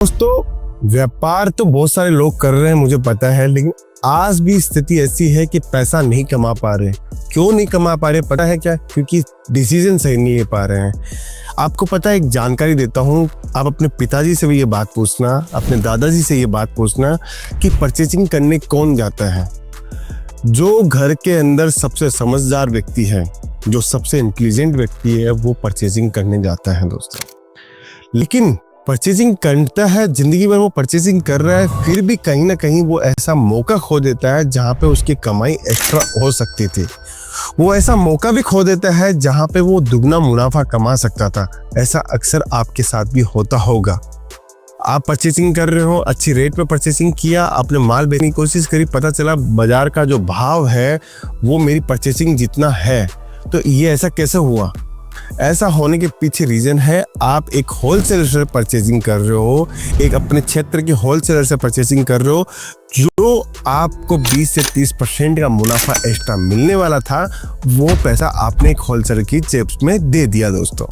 दोस्तों, व्यापार तो बहुत सारे लोग कर रहे हैं, मुझे पता है, लेकिन आज भी स्थिति ऐसी है कि पैसा नहीं कमा पा रहे। क्यों नहीं कमा पा रहे पता है क्या? क्योंकि डिसीजन सही नहीं ले पा रहे हैं। आपको पता है, एक जानकारी देता हूँ, आप अपने पिताजी से भी ये बात पूछना, अपने दादाजी से ये बात पूछना कि परचेजिंग करने कौन जाता है। जो घर के अंदर सबसे समझदार व्यक्ति है, जो सबसे इंटेलिजेंट व्यक्ति है, वो परचेजिंग करने जाता है दोस्तों। लेकिन परचेजिंग करता है, जिंदगी भर वो परचेजिंग कर रहा है, फिर भी कहीं ना कहीं वो ऐसा मौका खो देता है जहाँ पे उसकी कमाई एक्स्ट्रा हो सकती थी। वो ऐसा मौका भी खो देता है जहाँ पे वो दुगना मुनाफा कमा सकता था। ऐसा अक्सर आपके साथ भी होता होगा। आप परचेजिंग कर रहे हो, अच्छी रेट पे परचेजिंग किया, आपने माल बेचने की कोशिश करी, पता चला बाजार का जो भाव है वो मेरी परचेजिंग जितना है। तो ये ऐसा कैसे हुआ? ऐसा होने के पीछे रीजन है, आप एक होलसेलर से परचेजिंग कर रहे हो, एक अपने क्षेत्र के होलसेलर से परचेजिंग कर रहे हो, जो आपको 20 से 30% का मुनाफा एक्स्ट्रा मिलने वाला था, वो पैसा आपने एक होलसेलर की जेब में दे दिया दोस्तों।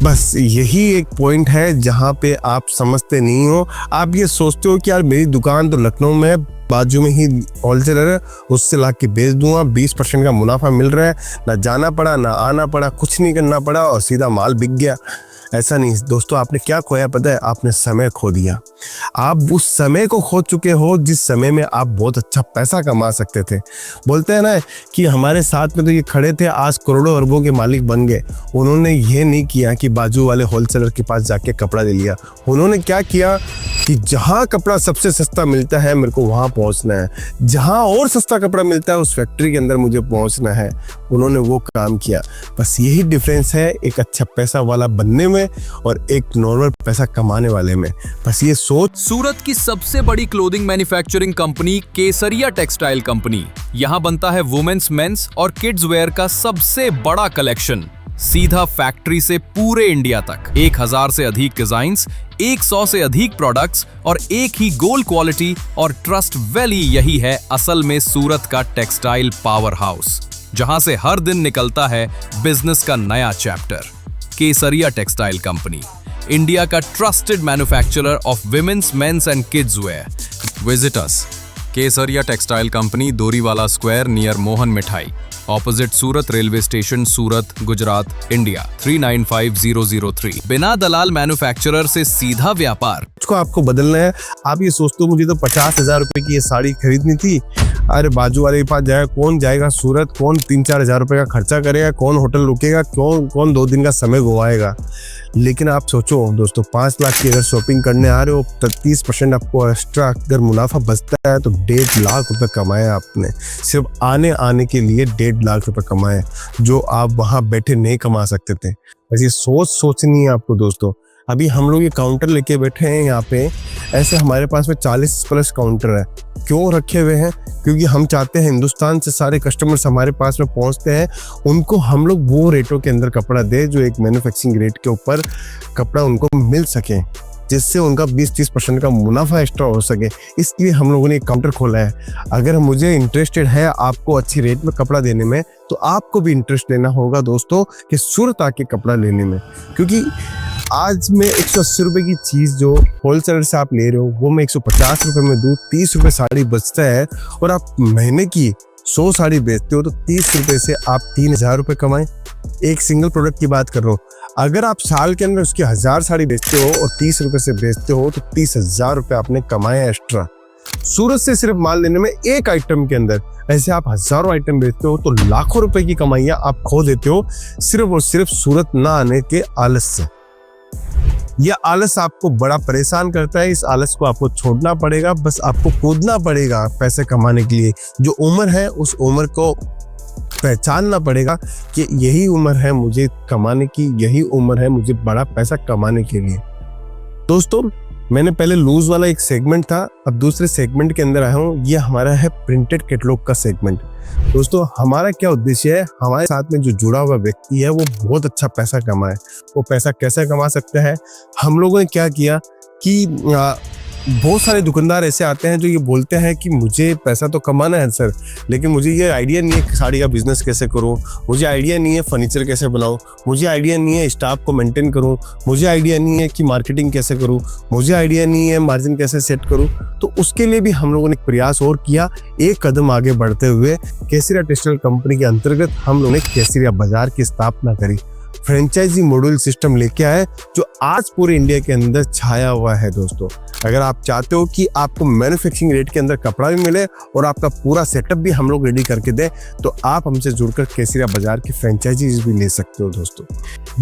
बस यही एक पॉइंट है जहाँ पे आप समझते नहीं हो। आप ये सोचते हो कि यार मेरी दुकान तो लखनऊ में है, बाजू में ही होलसेलर है, उससे ला के बेच दूंगा, 20% का मुनाफा मिल रहा है, ना जाना पड़ा ना आना पड़ा, कुछ नहीं करना पड़ा और सीधा माल बिक गया। ऐसा नहीं दोस्तों, आपने क्या खोया पता है? आपने समय खो दिया। आप उस समय को खो चुके हो जिस समय में आप बहुत अच्छा पैसा कमा सकते थे। बोलते हैं ना कि हमारे साथ में तो ये खड़े थे, आज करोड़ों अरबों के मालिक बन गए। उन्होंने ये नहीं किया कि बाजू वाले होलसेलर के पास जाके कपड़ा ले लिया। उन्होंने क्या किया कि जहाँ कपड़ा सबसे सस्ता मिलता है मेरे को वहाँ पहुँचना है, जहाँ और सस्ता कपड़ा मिलता है उस फैक्ट्री के अंदर मुझे पहुँचना है। उन्होंने वो काम किया। बस यही डिफरेंस है एक अच्छा पैसा वाला बनने में और एक नॉर्मल पैसा कमाने वाले में। बस ये सोच। सूरत की सबसे बड़ी क्लोथिंग मैन्युफैक्चरिंग कंपनी केसरिया टेक्सटाइल कंपनी। यहाँ बनता है वुमेन्स, मेंस और किड्स वेयर का सबसे बड़ा कलेक्शन, सीधा फैक्ट्री से पूरे इंडिया तक। 1000 से अधिक डिजाइन्स, 100 से अधिक प्रोडक्ट्स और एक ही गोल क्वालिटी और ट्रस्ट वैली। यही है असल में सूरत का टेक्सटाइल पावर हाउस, जहां से हर दिन निकलता है बिजनेस का नया chapter. Kesariya textile company, India का trusted manufacturer of women's, men's and kids wear. Visit us Kesariya textile company, Doriwala square near Mohan Mithai, opposite Surat railway station, Surat, Gujarat, India 395003। बिना दलाल मैन्युफैक्चरर से सीधा व्यापार। को आपको बदलना है। आप ये सोचते हो मुझे तो 50,000 रुपए की ये साड़ी खरीदनी थी, अरे बाजू वाले के पास जाएगा, कौन जाएगा सूरत, कौन 3-4 हजार रुपए का खर्चा करेगा, कौन होटल रुकेगा, कौन 2 दिन का समय गवाएगा। लेकिन आप सोचो दोस्तों, 5 लाख की अगर शॉपिंग करने आ रहे हो, 30% आपको एक्स्ट्रा अगर मुनाफा बचता है तो 1.5 लाख रुपए कमाए आपने। सिर्फ आने के लिए 1.5 लाख रुपए कमाए, जो आप वहां बैठे नहीं कमा सकते थे। बस ये सोचनी है आपको दोस्तों। अभी हम लोग ये काउंटर लेके बैठे हैं यहाँ पे, ऐसे हमारे पास में 40+ काउंटर है। क्यों रखे हुए हैं? क्योंकि हम चाहते हैं हिंदुस्तान से सारे कस्टमर्स हमारे पास में पहुँचते हैं, उनको हम लोग वो रेटों के अंदर कपड़ा दे जो एक मैन्युफैक्चरिंग रेट के ऊपर कपड़ा उनको मिल सके, जिससे उनका 20-30% का मुनाफा एक्स्ट्रा हो सके। इसलिए हम लोगों ने एक काउंटर खोला है। अगर मुझे इंटरेस्टेड है आपको अच्छी रेट में कपड़ा देने में, तो आपको भी इंटरेस्ट लेना होगा दोस्तों कि सूरत आके कपड़ा लेने में। क्योंकि आज मैं 180 रुपए की चीज़ जो होलसेलर से आप ले रहे हो, वो मैं 150 रुपए में दूँ, 30 रुपए साड़ी बचता है, और आप महीने की 100 साड़ी बेचते हो तो 30 रुपए से आप 3000 रुपए कमाएं। एक सिंगल प्रोडक्ट की बात कर रहा हूँ। अगर आप साल के अंदर उसकी 1000 साड़ी बेचते हो और 30 रुपए से बेचते हो तो 30,000 रुपए आपने कमाए एक्स्ट्रा। सूरत से सिर्फ माल लेने में एक आइटम के अंदर, ऐसे आप हजारों आइटम बेचते हो तो लाखों रुपए की कमाइयाँ आप खो देते हो, सिर्फ और सिर्फ सूरत ना आने के आलस से। यह आलस आपको बड़ा परेशान करता है। इस आलस को आपको छोड़ना पड़ेगा। बस आपको कूदना पड़ेगा पैसे कमाने के लिए। जो उम्र है उस उम्र को पहचानना पड़ेगा कि यही उम्र है मुझे कमाने की, यही उम्र है मुझे बड़ा पैसा कमाने के लिए। दोस्तों, मैंने पहले लूज वाला एक सेगमेंट था, अब दूसरे सेगमेंट के अंदर आया हूँ। ये हमारा है प्रिंटेड कैटलॉग का सेगमेंट। दोस्तों, हमारा क्या उद्देश्य है? हमारे साथ में जो जुड़ा हुआ व्यक्ति है वो बहुत अच्छा पैसा कमाए। वो पैसा कैसे कमा सकता है? हम लोगों ने क्या किया कि बहुत सारे दुकानदार ऐसे आते हैं जो ये बोलते हैं कि मुझे पैसा तो कमाना है सर, लेकिन मुझे ये आइडिया नहीं है कि साड़ी का बिजनेस कैसे करूं, मुझे आइडिया नहीं है फर्नीचर कैसे बनाऊं, मुझे आइडिया नहीं है स्टाफ को मेंटेन करूं, मुझे आइडिया नहीं है कि मार्केटिंग कैसे करूं, मुझे आइडिया नहीं है मार्जिन कैसे सेट करूं। तो उसके लिए भी हम लोगों ने एक प्रयास और किया। एक कदम आगे बढ़ते हुए केसरिया टेक्सटाइल कंपनी के अंतर्गत हम लोगों ने केसरिया बाजार की स्थापना करी। फ्रेंचाइजी मॉड्यूल सिस्टम लेके आए जो आज पूरे इंडिया के अंदर छाया हुआ है दोस्तों। अगर आप चाहते हो कि आपको मैन्युफैक्चरिंग रेट के अंदर कपड़ा भी मिले और आपका पूरा सेटअप भी हम लोग रेडी करके दें, तो आप हमसे जुड़कर केसरिया बाजार की फ्रेंचाइजीज भी ले सकते हो दोस्तों।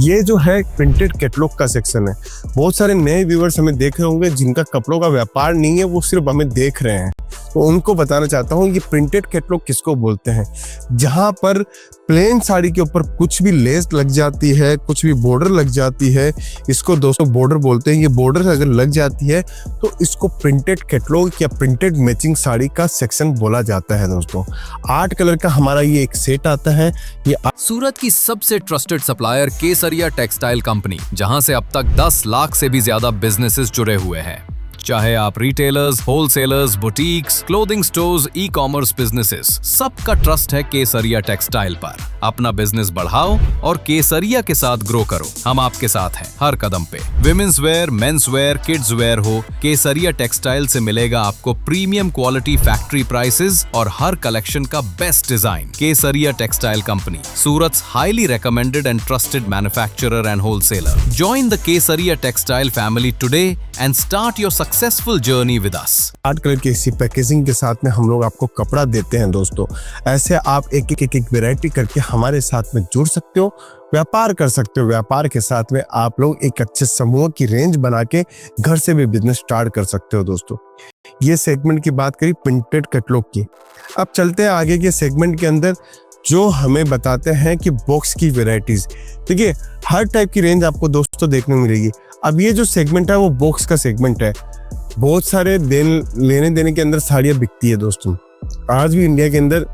ये जो है प्रिंटेड कैटलॉग का सेक्शन है। बहुत सारे नए व्यूअर्स हमें देख रहे होंगे जिनका कपड़ों का व्यापार नहीं है, वो सिर्फ हमें देख रहे हैं, तो उनको बताना चाहता हूँ ये प्रिंटेड कैटलॉग किसको बोलते हैं। जहाँ पर प्लेन साड़ी के ऊपर कुछ भी लेस लग जाती है, कुछ भी बॉर्डर लग जाती है, इसको दोस्तों बॉर्डर बोलते हैं। ये बॉर्डर अगर लग जाती है तो इसको प्रिंटेड कैटलॉग या प्रिंटेड मैचिंग साड़ी का सेक्शन बोला जाता है दोस्तों। 8 कलर का हमारा ये एक सेट आता है। ये सूरत की सबसे ट्रस्टेड सप्लायर केसरिया टेक्सटाइल कंपनी, जहां से अब तक 10 लाख से भी ज्यादा बिजनेसेस जुड़े हुए हैं। चाहे आप retailers, wholesalers, boutiques, clothing stores, e commerce businesses, सबका ट्रस्ट है केसरिया टेक्सटाइल पर। अपना बिजनेस बढ़ाओ और केसरिया के साथ ग्रो करो। हम आपके साथ हैं हर कदम पे। Women's wear, men's wear, kids wear हो, केसरिया टेक्सटाइल से मिलेगा आपको प्रीमियम क्वालिटी फैक्ट्री प्राइसेस और हर कलेक्शन का best design. Kesariya textile company, Surat's highly recommended and trusted manufacturer and wholesaler. Join the Kesaria Textile family today and start your successful journey with us. 8 colour की इसी packaging के साथ में हम लोग आपको कपड़ा देते हैं दोस्तों। ऐसे आप एक वैरायटी करके हमारे साथ में जुड़ सकते हो, व्यापार कर सकते हो। व्यापार के साथ में आप लोग एक अच्छे समूह की रेंज बना के घर से भी बिजनेस स्टार्ट कर सकते हो दोस्तों। ये सेगमेंट की बात करी प्रिंटेड कैटलॉग की। अब चलते हैं आगे के सेगमेंट के अंदर जो हमें बताते हैं कि बॉक्स की वेराइटीज। देखिए हर टाइप की रेंज आपको दोस्तों देखने मिलेगी। अब ये जो सेगमेंट है वो बॉक्स का सेगमेंट है। बहुत सारे लेने देने के अंदर साड़ियाँ बिकती है दोस्तों। आज भी इंडिया के अंदर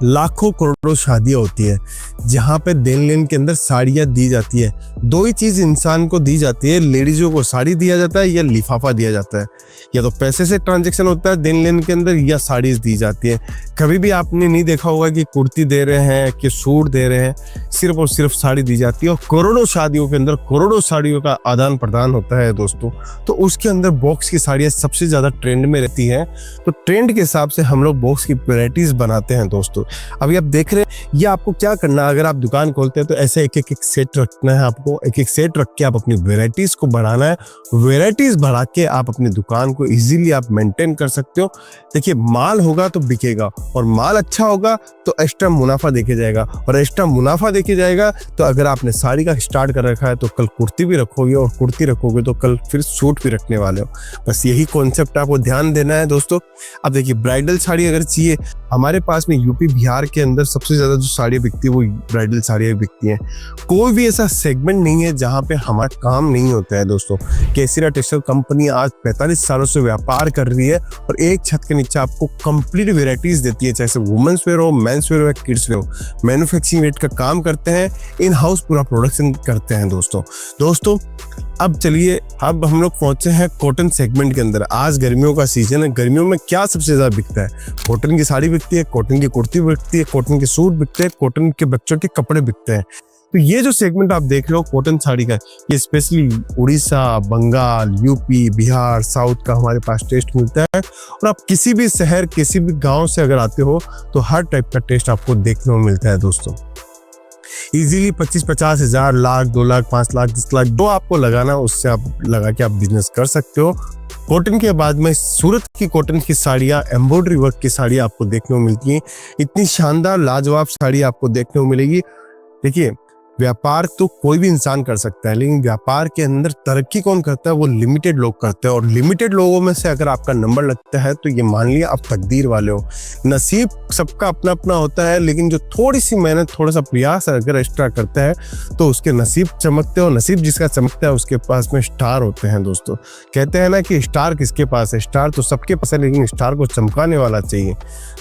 लाखों करोड़ों शादियां होती है जहाँ पे देन लेन के अंदर साड़ियाँ दी जाती है। दो ही चीज इंसान को दी जाती है, लेडीजों को साड़ी दिया जाता है या लिफाफा दिया जाता है। या तो पैसे से ट्रांजैक्शन होता है देन लेन के अंदर, या साड़ीज दी जाती है। कभी भी आपने नहीं देखा होगा कि कुर्ती दे रहे हैं कि सूट दे रहे हैं, सिर्फ और सिर्फ साड़ी दी जाती है। और करोड़ों शादियों के अंदर करोड़ों साड़ियों का आदान प्रदान होता है दोस्तों। तो उसके अंदर बॉक्स की साड़ियाँ सबसे ज्यादा ट्रेंड में रहती है। तो ट्रेंड के हिसाब से हम लोग बॉक्स की वेराइटीज बनाते हैं दोस्तों। अभी आप देख रहे हैं ये आपको क्या करना है, अगर आप दुकान खोलते हैं तो ऐसे एक सेट रखना है आपको। एक सेट रख के आप अपनी वेराइटीज को बढ़ाना है। वेराइटीज बढ़ा के आप अपनी दुकान को इजीली आप मेंटेन कर सकते हो। देखिए माल होगा तो बिकेगा, और माल अच्छा होगा तो एक्स्ट्रा मुनाफा देखे जाएगा, और एक्स्ट्रा मुनाफा देखे जाएगा तो अगर आपने साड़ी का स्टार्ट कर रखा है तो कल कुर्ती भी रखोगे, और कुर्ती रखोगे तो कल फिर सूट भी रखने वाले हो। बस यही कॉन्सेप्ट आपको ध्यान देना है दोस्तों। अब देखिए ब्राइडल साड़ी अगर चाहिए, हमारे पास में यूपी बिहार के अंदर सबसे ज्यादा जो साड़ियाँ बिकती है वो ब्राइडल साड़ियाँ बिकती हैं। कोई भी ऐसा सेगमेंट नहीं है जहाँ पे हमारा काम नहीं होता है दोस्तों। केसरिया टेक्सटाइल कंपनी आज 45 सालों से व्यापार कर रही है और एक छत के नीचे आपको कंप्लीट वेराइटीज देती है, चाहे वुमेन्स वेयर हो, मेंस वेयर हो या किड्स वेयर हो। मैन्युफैक्चरिंग रेट का काम करते हैं, इन हाउस पूरा प्रोडक्शन करते हैं दोस्तों। अब चलिए अब हम लोग पहुंचे हैं कॉटन सेगमेंट के अंदर। आज गर्मियों का सीजन है। गर्मियों में क्या सबसे ज्यादा बिकता है? कॉटन की साड़ी बिकती है, कॉटन की कुर्ती बिकती है, कॉटन के सूट बिकते हैं, कॉटन के बच्चों के कपड़े बिकते हैं। तो ये जो सेगमेंट आप देख रहे हो कॉटन साड़ी का, ये specially Orissa, Bengal, UP, Bihar, south का हमारे पास टेस्ट मिलता है। और आप किसी भी शहर, किसी भी गांव से अगर आते हो तो हर टाइप का टेस्ट आपको देखने को मिलता है दोस्तों। इजीली 25-50 हज़ार, लाख, 2 लाख, 5 लाख, 10 लाख जो आपको लगाना उससे आप लगा के आप बिजनेस कर सकते हो। कॉटन के बाद में सूरत की कॉटन की साड़ियाँ, एम्ब्रॉयडरी वर्क की साड़ियाँ आपको देखने को मिलती हैं। इतनी शानदार लाजवाब साड़ी आपको देखने को मिलेगी। देखिए व्यापार तो कोई भी इंसान कर सकता है, लेकिन व्यापार के अंदर तरक्की कौन करता है? वो लिमिटेड लोग करते हैं। और लिमिटेड लोगों में से अगर आपका नंबर लगता है तो ये मान लिया आप तकदीर वाले हो। नसीब सबका अपना अपना होता है, लेकिन जो थोड़ी सी मेहनत, थोड़ा सा प्रयास अगर एक्स्ट्रा करता है तो उसके नसीब चमकते हैं। और नसीब जिसका चमकता है उसके पास में स्टार होते हैं दोस्तों। कहते हैं ना कि स्टार किसके पास है? स्टार तो सबके पास है, लेकिन स्टार को चमकाने वाला चाहिए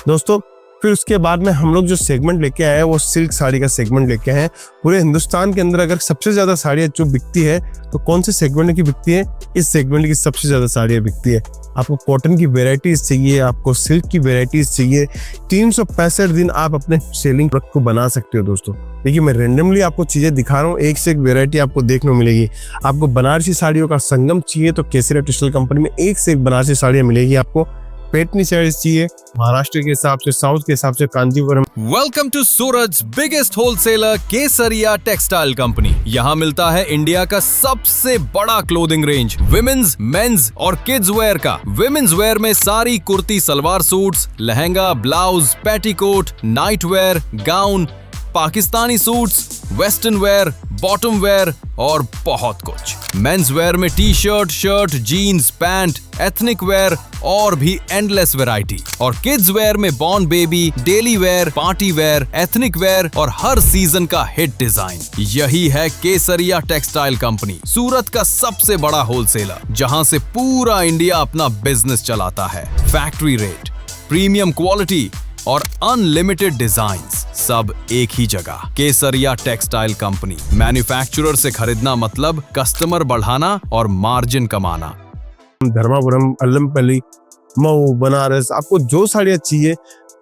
दोस्तों। फिर उसके बाद में हम लोग जो सेगमेंट लेके आए हैं वो सिल्क साड़ी का सेगमेंट लेके आए हैं। पूरे हिंदुस्तान के अंदर अगर सबसे ज़्यादा साड़ियाँ जो बिकती है तो कौन से सेगमेंट की बिकती है? इस सेगमेंट की सबसे ज़्यादा साड़ियाँ बिकती है। आपको कॉटन की वेराइटीज़ चाहिए, आपको सिल्क की वेराइटीज़ चाहिए, 365 दिन आप अपने सेलिंग प्रोडक्ट को बना सकते हो दोस्तों। देखिए मैं रेंडमली आपको चीज़ें दिखा रहा हूँ, एक से एक वेराइटी आपको देखने को मिलेगी। आपको बनारसी साड़ियों का संगम चाहिए तो केसरिया टेक्सटाइल कंपनी में एक से एक बनारसी साड़ियाँ मिलेगी। आपको पैठनी साड़ीज चाहिए महाराष्ट्र के हिसाब से, साउथ के हिसाब से Kanjivaram. Welcome to Suraj biggest wholesaler Kesariya textile company. यहाँ मिलता है इंडिया का सबसे बड़ा क्लोथिंग रेंज विमेन्स, मेंस और किड्स वेयर का। विमेन्स वेयर में sari, kurti, salwar suits, lehenga, blouse, petticoat, night wear, gown, Pakistani suits, western wear, bottom wear और बहुत कुछ। मेंस वेयर में T shirt, shirt, jeans, pant, ethnic wear और भी एंडलेस वैरायटी। और किड्स वेयर में born baby, daily wear, party wear, ethnic wear और हर season का हिट डिजाइन। यही है केसरिया टेक्सटाइल कंपनी, सूरत का सबसे बड़ा होलसेलर, जहां से पूरा इंडिया अपना बिजनेस चलाता है। फैक्ट्री रेट, प्रीमियम क्वालिटी और अनलिमिटेड डिजाइन्स सब एक ही जगह। केसरिया टेक्सटाइल कंपनी। मैन्युफैक्चरर से खरीदना मतलब कस्टमर बढ़ाना और मार्जिन कमाना। धर्मापुरम, अल्लमपल्ली, मऊ, बनारस, आपको जो साड़ियाँ चाहिए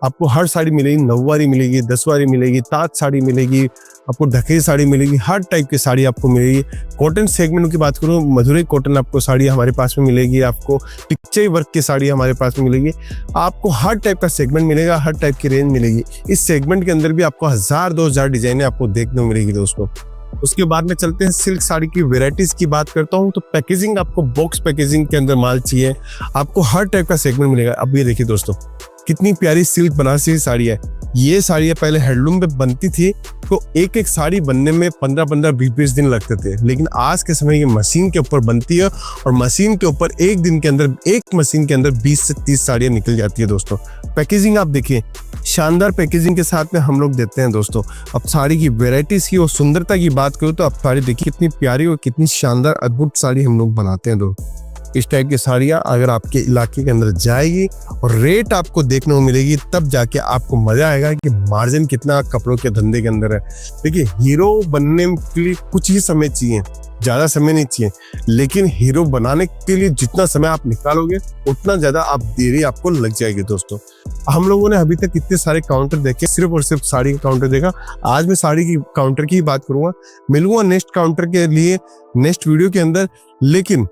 आपको हर साड़ी मिलेगी। 9 वारी मिलेगी, 10 वारी मिलेगी, ताज साड़ी मिलेगी, आपको ढकेई साड़ी मिलेगी, हर टाइप की साड़ी आपको मिलेगी। कॉटन सेगमेंट की बात करूँ, मधुरई कॉटन आपको साड़ी हमारे पास में मिलेगी, आपको पिक्चर वर्क की साड़ी हमारे पास में मिलेगी। आपको हर टाइप का सेगमेंट मिलेगा, हर टाइप की रेंज मिलेगी। इस सेगमेंट के अंदर भी आपको 1000-2000 डिजाइने आपको देखने को मिलेगी दोस्तों। उसके बाद में चलते हैं सिल्क साड़ी की वेराइटीज की बात करता हूँ तो पैकेजिंग, आपको बॉक्स पैकेजिंग के अंदर माल चाहिए, आपको हर टाइप का सेगमेंट मिलेगा। अब ये देखिए दोस्तों, कितनी प्यारी सिल्क बनारसी साड़ी है। ये साड़ियाँ पहले हैंडलूम पे बनती थी तो एक एक साड़ी बनने में 15-15, 20-20 दिन लगते थे, लेकिन आज के समय ये मशीन के ऊपर बनती है और मशीन के ऊपर एक दिन के अंदर, एक मशीन के अंदर 20 से 30 साड़ियाँ निकल जाती है दोस्तों। पैकेजिंग आप देखिए, शानदार पैकेजिंग के साथ में हम लोग देते हैं दोस्तों। अब साड़ी की वेराइटीज की और सुंदरता की बात करूँ तो अब साड़ी देखिए कितनी प्यारी और कितनी शानदार अद्भुत साड़ी हम लोग बनाते हैं दोस्तों। इस टाइप की साड़ियाँ अगर आपके इलाके के अंदर जाएगी और रेट आपको देखने को मिलेगी, तब जाके आपको मजा आएगा कि मार्जिन कितना कपड़ों के धंधे के अंदर है। देखिए हीरो बनने के लिए कुछ ही समय चाहिए, ज़्यादा समय नहीं चाहिए, लेकिन हीरो बनाने के लिए जितना समय आप निकालोगे उतना ज़्यादा आप देरी आपको लग जाएगी दोस्तों। हम लोगों ने अभी तक कितने सारे काउंटर देखे, सिर्फ और सिर्फ साड़ी का काउंटर देखा। आज मैं साड़ी की काउंटर की बात करूँगा, मिलूंगा नेक्स्ट काउंटर के लिए नेक्स्ट वीडियो के अंदर। लेकिन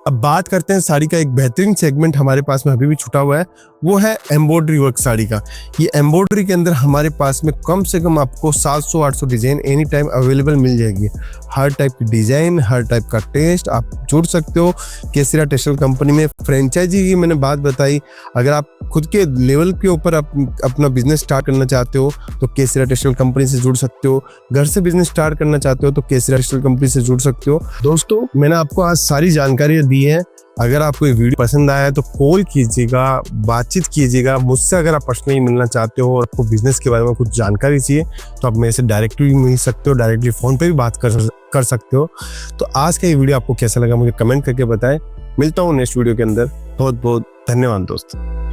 अब बात करते हैं साड़ी का एक बेहतरीन सेगमेंट हमारे पास में अभी भी छुटा हुआ है, वो है एम्ब्रॉयडरी वर्क साड़ी का। ये एम्ब्रॉयडरी के अंदर हमारे पास में कम से कम आपको 700-800 डिजाइन एनी टाइम अवेलेबल मिल जाएगी। हर टाइप की डिजाइन, हर टाइप का टेस्ट आप जुड़ सकते हो केसरिया टेक्सटाइल कंपनी में। फ्रेंचाइजी की मैंने बात बताई, अगर आप खुद के लेवल के ऊपर अपना बिजनेस स्टार्ट करना चाहते हो तो केसरिया टेक्सटाइल कंपनी से जुड़ सकते हो। घर से बिजनेस स्टार्ट करना चाहते हो तो केसरिया टेक्सटाइल कंपनी से जुड़ सकते हो। दोस्तों मैंने आपको आज सारी जानकारी दी है। अगर आपको ये वीडियो पसंद आया तो कॉल कीजिएगा, बातचीत कीजिएगा मुझसे। अगर आप पर्सनली मिलना चाहते हो और आपको बिजनेस के बारे में कुछ जानकारी चाहिए तो आप मेरे से डायरेक्टली मिल सकते हो, डायरेक्टली फ़ोन पे भी बात कर सकते हो। तो आज का ये वीडियो आपको कैसा लगा मुझे कमेंट करके बताएं। मिलता हूँ नेक्स्ट वीडियो के अंदर। बहुत बहुत धन्यवाद दोस्तों।